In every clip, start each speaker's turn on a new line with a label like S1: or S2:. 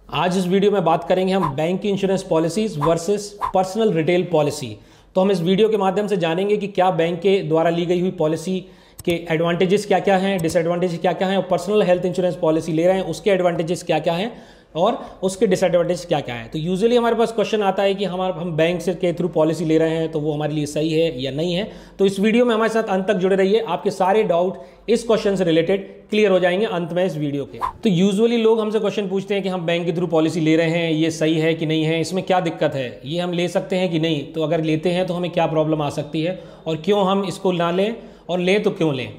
S1: आज इस वीडियो में बात करेंगे हम बैंक की insurance policies versus personal retail policy. तो हम इस वीडियो के माध्यम से जानेंगे कि क्या बैंक के द्वारा ली गई हुई पॉलिसी के एडवांटेजेस क्या क्या हैं, डिसएडवांटेजेस क्या क्या हैं, और पर्सनल हेल्थ इंश्योरेंस पॉलिसी ले रहे हैं उसके एडवांटेजेस क्या क्या हैं और उसके डिसएडवांटेज क्या क्या है। तो यूजुअली हमारे पास क्वेश्चन आता है कि हम बैंक से के थ्रू पॉलिसी ले रहे हैं तो वो हमारे लिए सही है या नहीं है। तो इस वीडियो में हमारे साथ अंत तक जुड़े रहिए, आपके सारे डाउट इस क्वेश्चन से रिलेटेड क्लियर हो जाएंगे अंत में इस वीडियो के। तो यूजुअली लोग हमसे क्वेश्चन पूछते हैं कि हम बैंक के थ्रू पॉलिसी ले रहे हैं, ये सही है कि नहीं है, इसमें क्या दिक्कत है, ये हम ले सकते हैं कि नहीं, तो अगर लेते हैं तो हमें क्या प्रॉब्लम आ सकती है और क्यों हम इसको ना लें, और लें तो क्यों लें।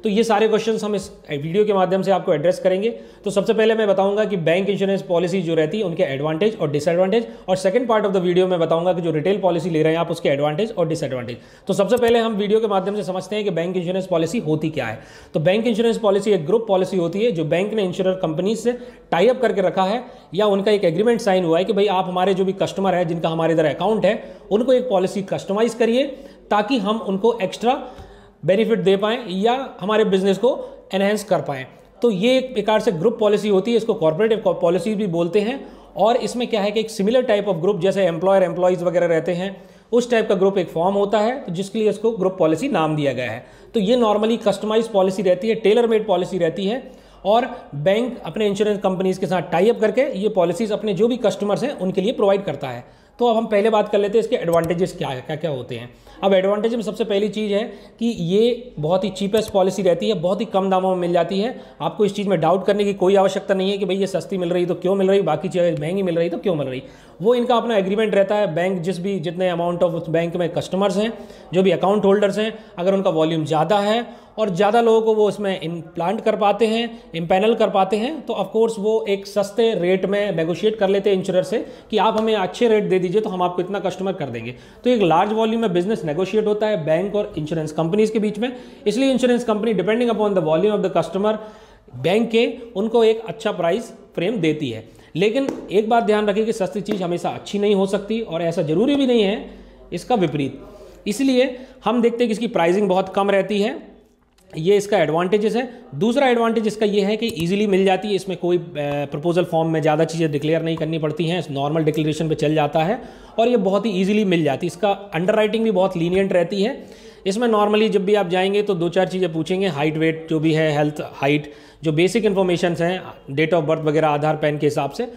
S1: तो ये सारे क्वेश्चंस हम इस वीडियो के माध्यम से आपको एड्रेस करेंगे। तो सबसे पहले मैं बताऊंगा कि बैंक इंश्योरेंस पॉलिसी जो रहती है उनके एडवांटेज और डिसएडवांटेज, और second part of the video में बताऊंगा कि जो रिटेल पॉलिसी ले रहे हैं आप उसके एडवांटेज और डिसएडवांटेज। तो सबसे पहले हम वीडियो के माध्यम से समझते हैं कि बैंक इंश्योरेंस पॉलिसी होती क्या है। तो बैंक इंश्योरेंस पॉलिसी एक ग्रुप पॉलिसी होती है जो बैंक ने इंश्योरेंस कंपनी से टाई अप करके रखा है, या उनका एक एग्रीमेंट साइन हुआ है कि भाई आप हमारे जो भी कस्टमर है जिनका हमारे इधर अकाउंट है उनको एक पॉलिसी कस्टमाइज करिए ताकि हम उनको एक्स्ट्रा बेनिफिट दे पाएं या हमारे बिजनेस को एनहेंस कर पाएं। तो ये एक प्रकार से ग्रुप पॉलिसी होती है, इसको कॉर्पोरेट पॉलिसी भी बोलते हैं। और इसमें क्या है कि एक सिमिलर टाइप ऑफ ग्रुप जैसे एम्प्लॉयर एम्प्लॉयज़ वगैरह रहते हैं उस टाइप का ग्रुप एक फॉर्म होता है, तो जिसके लिए इसको ग्रुप पॉलिसी नाम दिया गया है। तो ये नॉर्मली कस्टमाइज पॉलिसी रहती है, टेलर मेड पॉलिसी रहती है, और बैंक अपने इंश्योरेंस कंपनीज के साथ टाई अप करके ये पॉलिसीज अपने जो भी कस्टमर्स हैं उनके लिए प्रोवाइड करता है। तो अब हम पहले बात कर लेते हैं इसके एडवांटेजेस क्या है, क्या क्या होते हैं। अब एडवांटेज में सबसे पहली चीज़ है कि ये बहुत ही चीपेस्ट पॉलिसी रहती है, बहुत ही कम दामों में मिल जाती है। आपको इस चीज़ में डाउट करने की कोई आवश्यकता नहीं है कि भाई ये सस्ती मिल रही तो क्यों मिल रही, बाकी चीज़ें महंगी मिल रही तो क्यों मिल रही। वो इनका अपना एग्रीमेंट रहता है। बैंक जितने अमाउंट ऑफ उस बैंक में कस्टमर्स हैं, जो भी अकाउंट होल्डर्स हैं, अगर उनका वॉल्यूम ज़्यादा है और ज़्यादा लोगों को वो इसमें इम्प्लांट कर पाते हैं, इम्पैनल कर पाते हैं, तो ऑफकोर्स वो एक सस्ते रेट में नेगोशिएट कर लेते हैं इंश्योरेंस से कि आप हमें अच्छे रेट दे दीजिए तो हम आपको इतना कस्टमर कर देंगे। तो एक लार्ज वॉल्यूम में बिजनेस नेगोशिएट होता है बैंक और इंश्योरेंस कंपनीज के बीच में। इसलिए insurance company depending upon the volume of the customer bank के उनको एक अच्छा प्राइस फ्रेम देती है। लेकिन एक बात ध्यान रखिए कि सस्ती चीज़ हमेशा अच्छी नहीं हो सकती, और ऐसा जरूरी भी नहीं है इसका विपरीत। इसलिए हम देखते हैं कि इसकी प्राइसिंग बहुत कम रहती है, ये इसका एडवांटेजेस है। दूसरा एडवांटेज इसका ये है कि इजीली मिल जाती है, इसमें कोई प्रपोजल फॉर्म में ज़्यादा चीज़ें डिक्लेयर नहीं करनी पड़ती हैं, नॉर्मल डिक्लेरेशन पे चल जाता है और ये बहुत ही इजीली मिल जाती है। इसका अंडरराइटिंग भी बहुत लीनियंट रहती है। इसमें नॉर्मली जब भी आप जाएंगे तो 2-4 चीज़ें पूछेंगे, हाइट वेट जो भी है, हेल्थ हाइट, जो बेसिक इन्फॉर्मेशन हैं, डेट ऑफ बर्थ वगैरह आधार पैन के हिसाब से,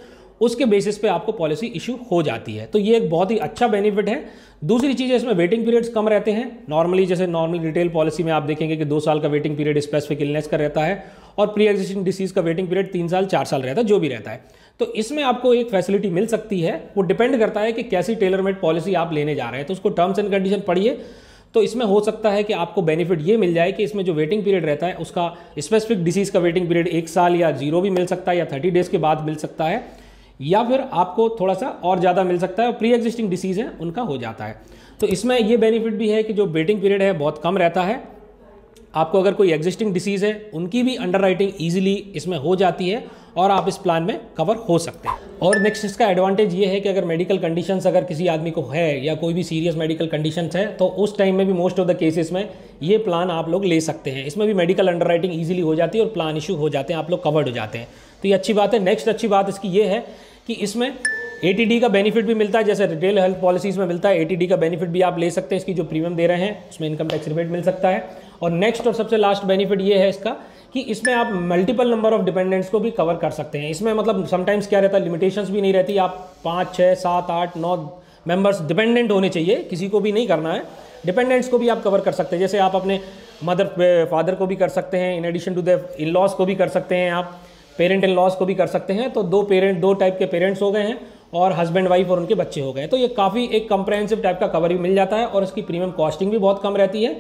S1: उसके बेसिस पे आपको पॉलिसी इशू हो जाती है। तो ये एक बहुत ही अच्छा बेनिफिट है। दूसरी चीज़ है इसमें वेटिंग पीरियड्स कम रहते हैं। नॉर्मली जैसे नॉर्मल रिटेल पॉलिसी में आप देखेंगे कि 2 साल का वेटिंग पीरियड स्पेसिफिक इलनेस का रहता है, और प्री एग्जिस्टिंग डिसीज का वेटिंग पीरियड 3 साल 4 साल रहता है, जो भी रहता है। तो इसमें आपको एक फैसिलिटी मिल सकती है, वो डिपेंड करता है कि कैसी टेलर मेड पॉलिसी आप लेने जा रहे हैं। तो उसको टर्म्स एंड कंडीशन पढ़िए, तो इसमें हो सकता है कि आपको बेनिफिट ये मिल जाए कि इसमें जो वेटिंग पीरियड रहता है उसका स्पेसिफिक डिसीज का वेटिंग पीरियड 1 साल या 0 भी मिल सकता है, या 30 डेज के बाद मिल सकता है, या फिर आपको थोड़ा सा और ज़्यादा मिल सकता है, और प्री एग्जिस्टिंग डिसीज है उनका हो जाता है। तो इसमें ये बेनिफिट भी है कि जो वेटिंग पीरियड है बहुत कम रहता है। आपको अगर कोई एग्जिस्टिंग डिसीज़ है उनकी भी अंडरराइटिंग ईजिली इसमें हो जाती है और आप इस प्लान में कवर हो सकते हैं। और नेक्स्ट इसका एडवांटेज ये है कि अगर मेडिकल कंडीशंस अगर किसी आदमी को है, या कोई भी सीरियस मेडिकल कंडीशंस है, तो उस टाइम में भी मोस्ट ऑफ द केसेस में ये प्लान आप लोग ले सकते हैं। इसमें भी मेडिकल अंडरराइटिंग ईजिली हो जाती है और प्लान इशू हो जाते हैं, आप लोग कवर्ड हो जाते हैं। तो ये अच्छी बात है। नेक्स्ट अच्छी बात इसकी ये है कि इसमें ATD का बेनिफिट भी मिलता है, जैसे रिटेल हेल्थ पॉलिसीज में मिलता है। ATD का बेनिफिट भी आप ले सकते हैं, इसकी जो प्रीमियम दे रहे हैं उसमें इनकम टैक्स रिबेट मिल सकता है। और नेक्स्ट और सबसे लास्ट बेनिफिट ये है इसका कि इसमें आप मल्टीपल नंबर ऑफ डिपेंडेंट्स को भी कवर कर सकते हैं। इसमें मतलब समटाइम्स क्या रहता है, लिमिटेशंस भी नहीं रहती, आप 5, 6, 7, 8, 9 मेंबर्स डिपेंडेंट होने चाहिए, किसी को भी नहीं करना है, डिपेंडेंट्स को भी आप कवर कर सकते हैं। जैसे आप अपने मदर फादर को भी कर सकते हैं, in addition to the in laws को भी कर सकते हैं, आप पेरेंट इन लॉज को भी कर सकते हैं। तो 2 टाइप के पेरेंट्स हो गए हैं, और हस्बैंड वाइफ और उनके बच्चे हो गए। तो ये काफ़ी एक कंप्रहेंसिव टाइप का कवर भी मिल जाता है, और इसकी प्रीमियम कॉस्टिंग भी बहुत कम रहती है।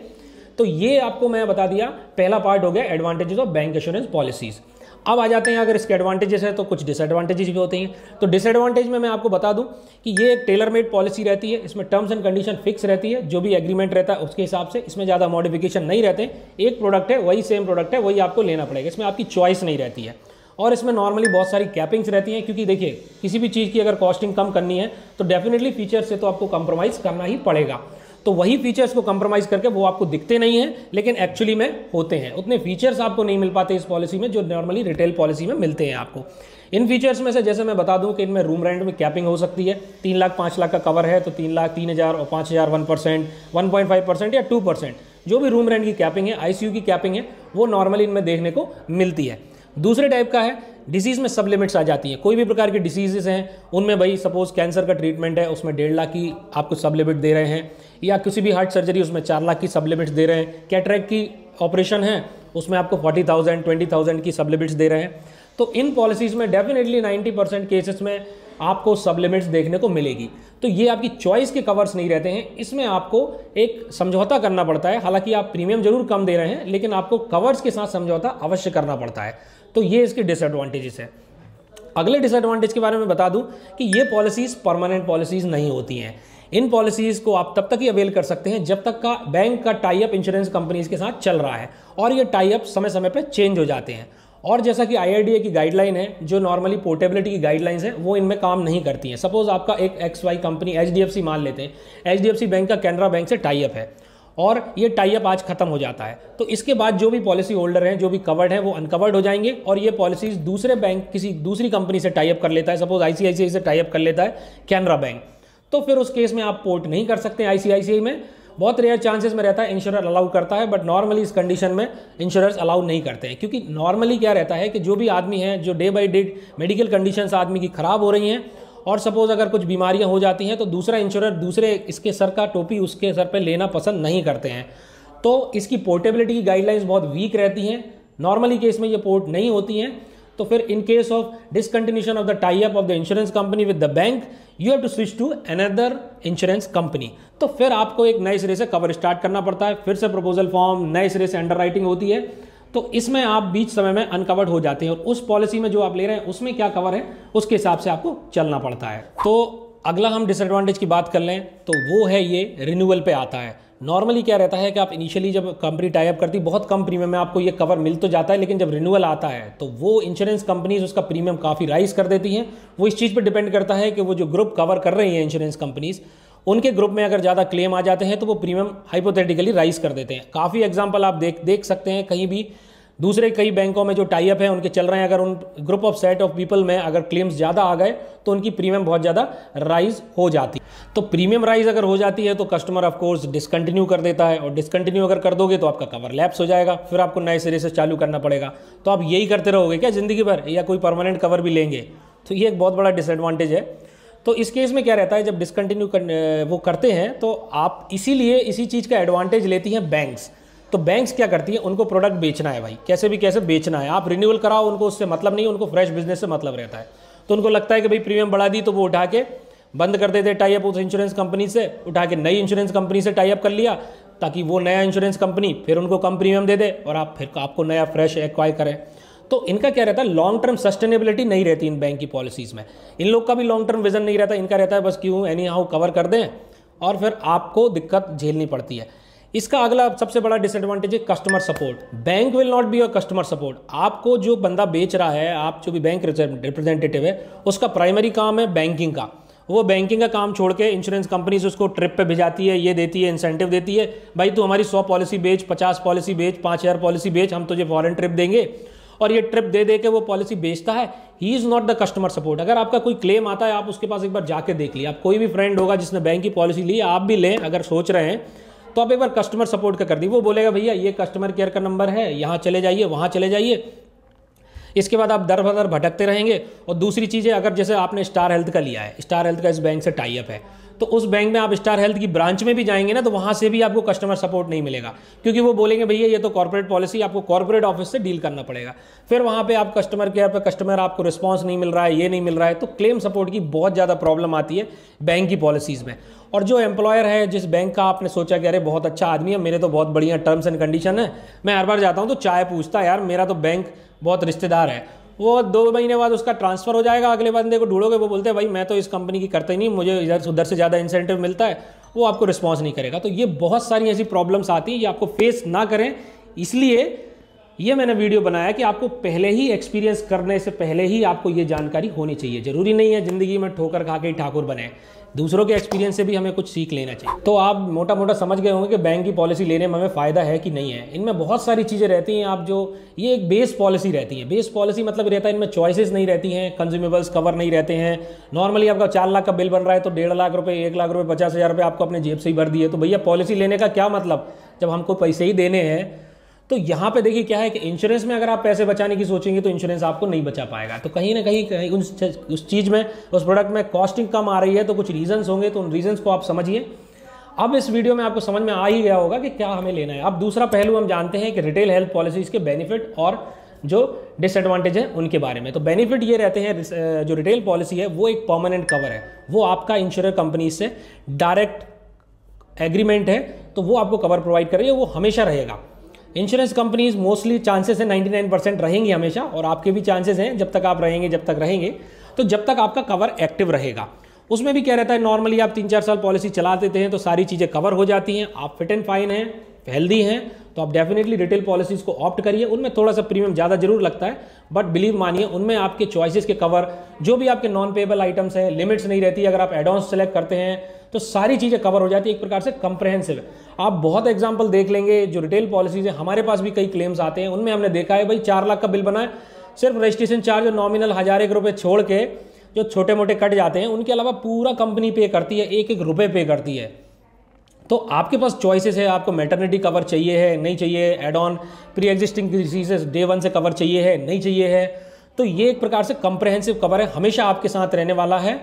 S1: तो ये आपको मैं बता दिया, पहला पार्ट हो गया advantages of bank insurance policies. अब आ जाते हैं, अगर इसके एडवांटेजेस है तो कुछ डिसएडवांटेजेस भी होते हैं। तो डिसएडवांटेज में मैं आपको बता दूं कि ये एक टेलर मेड पॉलिसी रहती है, इसमें टर्म्स एंड कंडीशन फिक्स रहती है, जो भी एग्रीमेंट रहता है उसके हिसाब से, इसमें ज़्यादा मॉडिफिकेशन नहीं रहते। एक प्रोडक्ट है, वही सेम प्रोडक्ट है, वही आपको लेना पड़ेगा, इसमें आपकी चॉइस नहीं रहती है। और इसमें नॉर्मली बहुत सारी कैपिंग्स रहती हैं, क्योंकि देखिए किसी भी चीज़ की अगर कॉस्टिंग कम करनी है तो डेफिनेटली फीचर से तो आपको कंप्रोमाइज़ करना ही पड़ेगा। तो वही फीचर्स को कंप्रोमाइज़ करके वो आपको दिखते नहीं हैं, लेकिन एक्चुअली में होते हैं। उतने फीचर्स आपको नहीं मिल पाते इस पॉलिसी में जो नॉर्मली रिटेल पॉलिसी में मिलते हैं आपको। इन फीचर्स में से जैसे मैं बता दूं कि इनमें रूम रेंट में कैपिंग हो सकती है। 3 लाख 5 लाख का कवर है तो 3 लाख 3,000 और 5,000 1%, 1.5% या 2%, जो भी रूम रेंट की कैपिंग है, आईसीयू की कैपिंग है, वो नॉर्मली इनमें देखने को मिलती है। दूसरे टाइप का है डिसीज़ में सब लिमिट्स आ जाती हैं। कोई भी प्रकार की डिसीजेज हैं उनमें भाई सपोज कैंसर का ट्रीटमेंट है उसमें 1.5 लाख की आपको सब लिमिट दे रहे हैं, या किसी भी हार्ट सर्जरी उसमें 4 लाख की सब लिमिट्स दे रहे हैं, कैटरेक्ट की ऑपरेशन है उसमें आपको 40,000 20,000 की सब लिमिट्स दे रहे हैं। तो इन पॉलिसीज़ में डेफिनेटली 90% केसेस में आपको सब लिमिट्स देखने को मिलेगी। तो ये आपकी चॉइस के कवर्स नहीं रहते हैं, इसमें आपको एक समझौता करना पड़ता है। हालांकि आप प्रीमियम जरूर कम दे रहे हैं लेकिन आपको कवर्स के साथ समझौता अवश्य करना पड़ता है। तो ये इसके डिसएडवांटेजेस है। अगले डिसएडवांटेज के बारे में बता दूं कि ये पॉलिसीज परमानेंट पॉलिसीज नहीं होती हैं। इन पॉलिसीज को आप तब तक ही अवेल कर सकते हैं जब तक का बैंक का टाई अप इंश्योरेंस कंपनीज के साथ चल रहा है, और ये टाई अप समय समय पर चेंज हो जाते हैं। और जैसा कि IRDA की गाइडलाइन है, जो नॉर्मली पोर्टेबिलिटी की गाइडलाइंस है, वो इनमें काम नहीं करती हैं। सपोज आपका एक XY कंपनी HDFC मान लेते हैं, HDFC बैंक का कैनरा बैंक से टाई अप है और ये टाई अप आज खत्म हो जाता है, तो इसके बाद जो भी पॉलिसी होल्डर हैं, जो भी कवर्ड हैं, वो अनकवर्ड हो जाएंगे और ये पॉलिसीज दूसरे बैंक किसी दूसरी कंपनी से टाई अप कर लेता है। सपोज ICICI से टाई अप कर लेता है कैनरा बैंक, तो फिर उस केस में आप पोर्ट नहीं कर सकते ICICI में। बहुत रेयर चांसेस में रहता है इंश्योरर अलाउ करता है, बट नॉर्मली इस कंडीशन में इंश्योरर्स अलाउ नहीं करते हैं, क्योंकि नॉर्मली क्या रहता है कि जो भी आदमी है, जो day by day medical conditions आदमी की खराब हो रही हैं और सपोज अगर कुछ बीमारियां हो जाती हैं तो दूसरा इंश्योरर दूसरे इसके सर का टोपी उसके सर पे लेना पसंद नहीं करते हैं। तो इसकी पोर्टेबिलिटी की गाइडलाइंस बहुत वीक रहती हैं, नॉर्मली केस में ये पोर्ट नहीं होती हैं। तो फिर in case of discontinuation of the tie up of the insurance company with the bank, you have to switch to another insurance company. तो फिर आपको एक नए सिरे से कवर स्टार्ट करना पड़ता है, फिर से प्रपोजल फॉर्म, नए सिरे से अंडरराइटिंग होती है। तो इसमें आप बीच समय में अनकवर्ड हो जाते हैं और उस पॉलिसी में जो आप ले रहे हैं उसमें क्या कवर है उसके हिसाब से आपको चलना पड़ता है। तो अगला हम डिसएडवांटेज की बात कर लें तो वो है ये रिन्यूअल पे आता है। नॉर्मली क्या रहता है कि आप इनिशियली जब कंपनी टाई अप करती बहुत कम प्रीमियम में आपको ये कवर मिल तो जाता है, लेकिन जब रिन्यूअल आता है तो वो इंश्योरेंस कंपनीज उसका प्रीमियम काफ़ी राइज कर देती हैं। वो इस चीज़ पर डिपेंड करता है कि वो जो ग्रुप कवर कर रही है इंश्योरेंस कंपनीज, उनके ग्रुप में अगर ज़्यादा क्लेम आ जाते हैं तो वो प्रीमियम हाइपोथेटिकली राइज कर देते हैं। काफ़ी एग्जाम्पल आप देख सकते हैं कहीं भी दूसरे कई बैंकों में जो टाई अप है उनके चल रहे हैं, अगर उन group of set of people में अगर क्लेम्स ज़्यादा आ गए तो उनकी प्रीमियम बहुत ज़्यादा राइज हो जाती है। तो प्रीमियम राइज अगर हो जाती है तो कस्टमर ऑफ कोर्स डिसकंटिन्यू कर देता है, और डिसकंटिन्यू अगर कर दोगे तो आपका कवर लैप्स हो जाएगा, फिर आपको नए सिरे से चालू करना पड़ेगा। तो आप यही करते रहोगे क्या ज़िंदगी भर, या कोई परमानेंट कवर भी लेंगे? तो ये एक बहुत बड़ा डिसएडवांटेज है। तो इस केस में क्या रहता है, जब डिसकंटिन्यू वो करते हैं तो आप इसीलिए इसी चीज़ का एडवांटेज लेती हैं बैंक्स। तो बैंक्स क्या करती है, उनको प्रोडक्ट बेचना है भाई, कैसे भी कैसे बेचना है। आप रिन्यूअल कराओ, उनको उससे मतलब नहीं, उनको फ्रेश बिजनेस से मतलब रहता है। तो उनको लगता है कि भाई प्रीमियम बढ़ा दी तो वो उठा के बंद कर देते टाई अप उस इंश्योरेंस कंपनी से, उठा के नई इंश्योरेंस कंपनी से टाई अप कर लिया, ताकि वो नया इंश्योरेंस कंपनी फिर उनको कम प्रीमियम दे दे और आप फिर आपको नया फ्रेश एक्वायर करें। तो इनका क्या रहता है, लॉन्ग टर्म सस्टेनेबिलिटी नहीं रहती इन बैंक की पॉलिसीज़ में। इन लोग का भी लॉन्ग टर्म विजन नहीं रहता, इनका रहता है बस क्यों एनी हाउ कवर कर दें और फिर आपको दिक्कत झेलनी पड़ती है। इसका अगला सबसे बड़ा डिसएडवांटेज है customer support. Bank will not be your customer support. आपको जो बंदा बेच रहा है, आप जो भी बैंक रिप्रेजेंटेटिव है, उसका प्राइमरी काम है बैंकिंग का। वो बैंकिंग का काम छोड़ के इंश्योरेंस कंपनीज उसको ट्रिप पे भिजाती है, ये देती है, इंसेंटिव देती है, भाई तू हमारी 100 पॉलिसी बेच, 50 पॉलिसी बेच, 5000 पॉलिसी बेच, हम तुझे फॉरेन ट्रिप देंगे। और ये ट्रिप दे दे के वो पॉलिसी बेचता है। He is not the customer support. अगर आपका कोई क्लेम आता है, आप उसके पास एक बार जाके देख लिया। आप कोई भी फ्रेंड होगा जिसने बैंक की पॉलिसी ली, आप भी लें अगर सोच रहे हैं, तो आप एक बार कस्टमर सपोर्ट का कर दी। वो बोलेगा भैया ये कस्टमर केयर का नंबर है, यहाँ चले जाइए, वहाँ चले जाइए। इसके बाद आप दर बदर भटकते रहेंगे। और दूसरी चीज़ है, अगर जैसे आपने स्टार हेल्थ का लिया है, स्टार हेल्थ का इस बैंक से टाई अप है, तो उस बैंक में आप स्टार हेल्थ की ब्रांच में भी जाएंगे ना, तो वहाँ से भी आपको कस्टमर सपोर्ट नहीं मिलेगा, क्योंकि वो बोलेंगे भैया ये तो कॉर्पोरेट पॉलिसी, आपको कॉर्पोरेट ऑफिस से डील करना पड़ेगा। फिर वहाँ पे आप कस्टमर केयर पे कस्टमर आपको रिस्पॉन्स नहीं मिल रहा है, ये नहीं मिल रहा है, तो क्लेम सपोर्ट की बहुत ज़्यादा प्रॉब्लम आती है बैंक की पॉलिसीज़ में। और जो एम्प्लॉयर है, जिस बैंक का आपने सोचा कि अरे बहुत अच्छा आदमी है, मेरे तो बहुत बढ़िया टर्म्स एंड कंडीशन है, मैं हर बार जाता हूँ तो चाय पूछता है, यार मेरा तो बैंक बहुत रिश्तेदार है, वो 2 महीने बाद उसका ट्रांसफर हो जाएगा, अगले बंदे को ढूंढोगे, वो बोलते हैं भाई मैं तो इस कंपनी की करता ही नहीं, मुझे इधर उधर से ज़्यादा इंसेंटिव मिलता है, वो आपको रिस्पॉन्स नहीं करेगा। तो ये बहुत सारी ऐसी प्रॉब्लम्स आती हैं, ये आपको फेस ना करें, इसलिए ये मैंने वीडियो बनाया कि आपको पहले ही एक्सपीरियंस करने से पहले ही आपको ये जानकारी होनी चाहिए। जरूरी नहीं है ज़िंदगी में ठोकर खा के ही ठाकुर बने, दूसरों के एक्सपीरियंस से भी हमें कुछ सीख लेना चाहिए। तो आप मोटा मोटा समझ गए होंगे कि बैंक की पॉलिसी लेने में हमें फ़ायदा है कि नहीं है। इनमें बहुत सारी चीज़ें रहती हैं, आप जो ये एक बेस पॉलिसी रहती है। बेस पॉलिसी मतलब रहता है इनमें चॉइसेस नहीं रहती हैं, कंज्यूमेबल्स कवर नहीं रहते हैं। नॉर्मली आपका 4 लाख का बिल बन रहा है तो 1.5 लाख रुपये, 1 लाख रुपये, 50,000 रुपये आपको अपने जेब से ही भर दिए। तो भैया पॉलिसी लेने का क्या मतलब, जब हमको पैसे ही देने हैं। तो यहाँ पे देखिए क्या है कि इंश्योरेंस में अगर आप पैसे बचाने की सोचेंगे तो इंश्योरेंस आपको नहीं बचा पाएगा। तो कहीं ना कहीं उस चीज़ में, उस प्रोडक्ट में कॉस्टिंग कम आ रही है, तो कुछ रीजंस होंगे, तो उन रीजंस को आप समझिए। अब इस वीडियो में आपको समझ में आ ही गया होगा कि क्या हमें लेना है। अब दूसरा पहलू हम जानते हैं कि रिटेल हेल्थ पॉलिसीज के बेनिफिट और जो डिसएडवांटेज है उनके बारे में। तो बेनिफिट ये रहते हैं, जो रिटेल पॉलिसी है वो एक परमानेंट कवर है, वो आपका इंश्योर कंपनी से डायरेक्ट एग्रीमेंट है, तो वो आपको कवर प्रोवाइड कर रही है, वो हमेशा रहेगा। इंश्योरेंस कंपनीज मोस्टली चांसेस है 99% रहेंगी हमेशा, और आपके भी चांसेस हैं जब तक आप रहेंगे, जब तक रहेंगे, तो जब तक आपका कवर एक्टिव रहेगा। उसमें भी क्या रहता है, नॉर्मली आप 3-4 साल पॉलिसी चला देते हैं तो सारी चीज़ें कवर हो जाती हैं, आप फिट एंड फाइन हैं, हेल्दी हैं, तो आप डेफिनेटली रिटेल पॉलिसीज़ को ऑप्ट करिए। उनमें थोड़ा सा प्रीमियम ज़्यादा जरूर लगता है, बट बिलीव मानिए उनमें आपके चॉइसेस के कवर, जो भी आपके नॉन पेएबल आइटम्स हैं, लिमिट्स नहीं रहती। अगर आप एडवांस सेलेक्ट करते हैं तो सारी चीज़ें कवर हो जाती है, एक प्रकार से कंप्रहेंसिव है। आप बहुत एग्जाम्पल देख लेंगे, जो रिटेल पॉलिसीज़ है, हमारे पास भी कई क्लेम्स आते हैं, उनमें हमने देखा है भाई 4 लाख का बिल बना है, सिर्फ रजिस्ट्रेशन चार्ज और नॉमिनल 1,000 रुपये छोड़ के जो छोटे मोटे कट जाते हैं, उनके अलावा पूरा कंपनी पे करती है, 1-1 रुपये पे करती है। तो आपके पास चॉइसेस है, आपको मैटरनिटी कवर चाहिए है, नहीं चाहिए, add on pre existing diseases day 1 से कवर चाहिए है, नहीं चाहिए है, तो ये एक प्रकार से कंप्रहेंसिव कवर है, हमेशा आपके साथ रहने वाला है,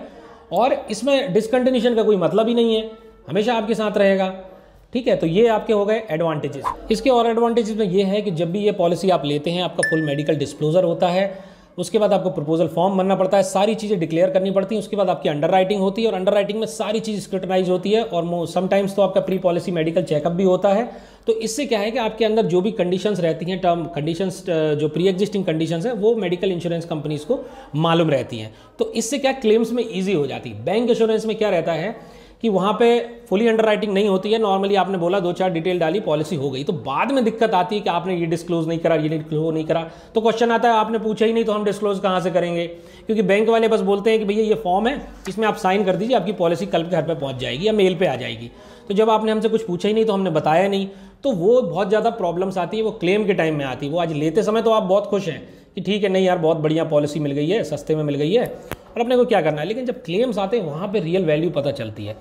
S1: और इसमें डिसकंटिन्यूशन का कोई मतलब ही नहीं है, हमेशा आपके साथ रहेगा। ठीक है, तो ये आपके हो गए एडवांटेजेस। इसके और एडवांटेजेस में ये है कि जब भी ये पॉलिसी आप लेते हैं, आपका फुल मेडिकल डिस्क्लोजर होता है, उसके बाद आपको प्रपोजल फॉर्म भरना पड़ता है, सारी चीज़ें डिक्लेयर करनी पड़ती हैं, उसके बाद आपकी अंडर राइटिंग होती है, और अंडर राइटिंग में सारी चीज़ स्क्रूटनाइज होती है, और समटाइम्स तो आपका प्री पॉलिसी मेडिकल चेकअप भी होता है। तो इससे क्या है कि आपके अंदर जो भी कंडीशंस रहती हैं, टर्म कंडीशंस, जो प्री एग्जिस्टिंग कंडीशंस है, वो मेडिकल इंश्योरेंस कंपनीज को मालूम रहती हैं। तो इससे क्या क्लेम्स में ईजी हो जाती है। बैंक इंश्योरेंस में क्या रहता है कि वहाँ पे फुली अंडर राइटिंग नहीं होती है, नॉर्मली आपने बोला 2-4 डिटेल डाली, पॉलिसी हो गई, तो बाद में दिक्कत आती है कि आपने ये डिस्क्लोज नहीं करा, ये डिस्क्लोज नहीं करा, तो क्वेश्चन आता है आपने पूछा ही नहीं तो हम डिस्क्लोज कहाँ से करेंगे, क्योंकि बैंक वाले बस बोलते हैं कि भैया ये फॉर्म है, इसमें आप साइन कर दीजिए, आपकी पॉलिसी कल के घर पे पहुँच जाएगी या मेल पे आ जाएगी। तो जब आपने हमसे कुछ पूछा ही नहीं तो हमने बताया नहीं, तो वो बहुत ज़्यादा प्रॉब्लम्स आती है, वो क्लेम के टाइम में आती है। वो आज लेते समय तो आप बहुत खुश हैं कि ठीक है, नहीं यार बहुत बढ़िया पॉलिसी मिल गई है, सस्ते में मिल गई है और अपने को क्या करना है, लेकिन जब क्लेम्स आते हैं वहाँ पर रियल वैल्यू पता चलती है।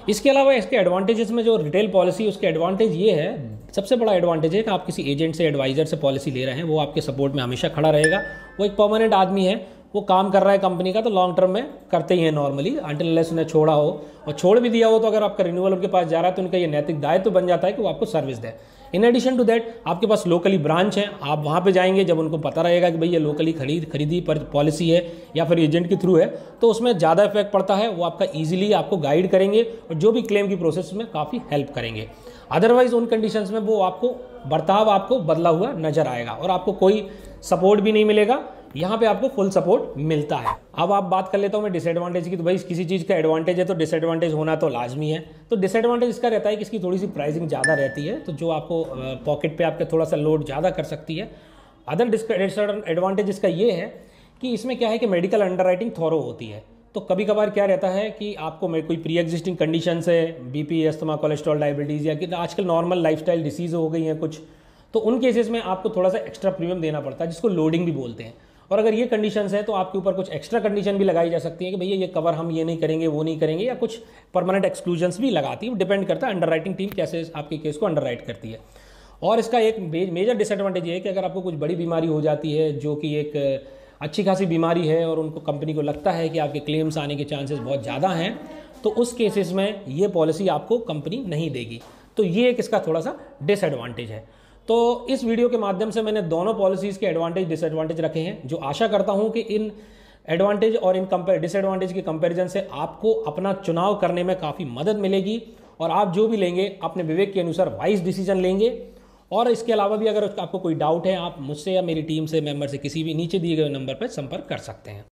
S1: इसके अलावा इसके एडवांटेजेस में जो रिटेल पॉलिसी, उसके एडवांटेज ये है, सबसे बड़ा एडवांटेज है कि आप किसी एजेंट से, एडवाइजर से पॉलिसी ले रहे हैं, वो आपके सपोर्ट में हमेशा खड़ा रहेगा। वो एक परमानेंट आदमी है, वो काम कर रहा है कंपनी का, तो लॉन्ग टर्म में करते ही हैं नॉर्मली, अनटिल अनलेस उन्हें छोड़ा हो, और छोड़ भी दिया हो तो अगर आपका रिन्यूअल उनके पास जा रहा है तो उनका ये नैतिक दायित्व तो बन जाता है कि वो आपको सर्विस दे। इन एडिशन टू दैट आपके पास लोकली ब्रांच है, आप वहाँ पे जाएंगे, जब उनको पता रहेगा कि भाई ये लोकली खरीदी पर पॉलिसी है या फिर एजेंट के थ्रू है, तो उसमें ज़्यादा इफेक्ट पड़ता है, वो आपका ईजिली आपको गाइड करेंगे और जो भी क्लेम की प्रोसेस में काफ़ी हेल्प करेंगे। अदरवाइज उन कंडीशंस में वो आपको बर्ताव आपको बदला हुआ नजर आएगा और आपको कोई सपोर्ट भी नहीं मिलेगा। यहाँ पे आपको फुल सपोर्ट मिलता है। अब आप बात कर लेता हूँ मैं डिसएडवांटेज की, तो भाई किसी चीज़ का एडवांटेज है तो डिसएडवांटेज होना तो लाजमी है। तो डिसएडवांटेज इसका रहता है कि इसकी थोड़ी सी प्राइसिंग ज़्यादा रहती है, तो जो आपको पॉकेट पे आपके थोड़ा सा लोड ज़्यादा कर सकती है। अदर डिसएडवांटेज इसका ये है कि इसमें क्या है कि मेडिकल अंडरराइटिंग थॉरो होती है। तो कभी कभार क्या रहता है कि आपको कोई प्री एग्जिस्टिंग कंडीशन है, बीपी, अस्थमा, कोलेस्ट्रॉल, डायबिटीज़, या कि आजकल नॉर्मल लाइफस्टाइल डिसीज़ हो गई हैं कुछ, तो उन केसेस में आपको थोड़ा सा एक्स्ट्रा प्रीमियम देना पड़ता है, जिसको लोडिंग भी बोलते हैं। और अगर ये कंडीशंस है तो आपके ऊपर कुछ एक्स्ट्रा कंडीशन भी लगाई जा सकती है कि भैया ये कवर हम ये नहीं करेंगे, वो नहीं करेंगे, या कुछ परमानेंट एक्सक्लूजन्स भी लगाती है। डिपेंड करता है अंडर राइटिंग टीम कैसे आपके केस को अंडर राइट करती है। और इसका एक मेजर डिसएडवांटेज ये है कि अगर आपको कुछ बड़ी बीमारी हो जाती है, जो कि एक अच्छी खासी बीमारी है, और उनको कंपनी को लगता है कि आपके क्लेम्स आने के चांसेस बहुत ज़्यादा हैं, तो उस केसेस में ये पॉलिसी आपको कंपनी नहीं देगी। तो ये एक इसका थोड़ा सा डिसएडवांटेज है। तो इस वीडियो के माध्यम से मैंने दोनों पॉलिसीज़ के एडवांटेज डिसएडवांटेज रखे हैं, जो आशा करता हूं कि इन एडवांटेज और इन डिसएडवांटेज के कंपैरिजन से आपको अपना चुनाव करने में काफ़ी मदद मिलेगी, और आप जो भी लेंगे अपने विवेक के अनुसार वाइज डिसीजन लेंगे। और इसके अलावा भी अगर आपको कोई डाउट है, आप मुझसे या मेरी टीम से, मेंबर से, किसी भी नीचे दिए गए नंबर पर संपर्क कर सकते हैं।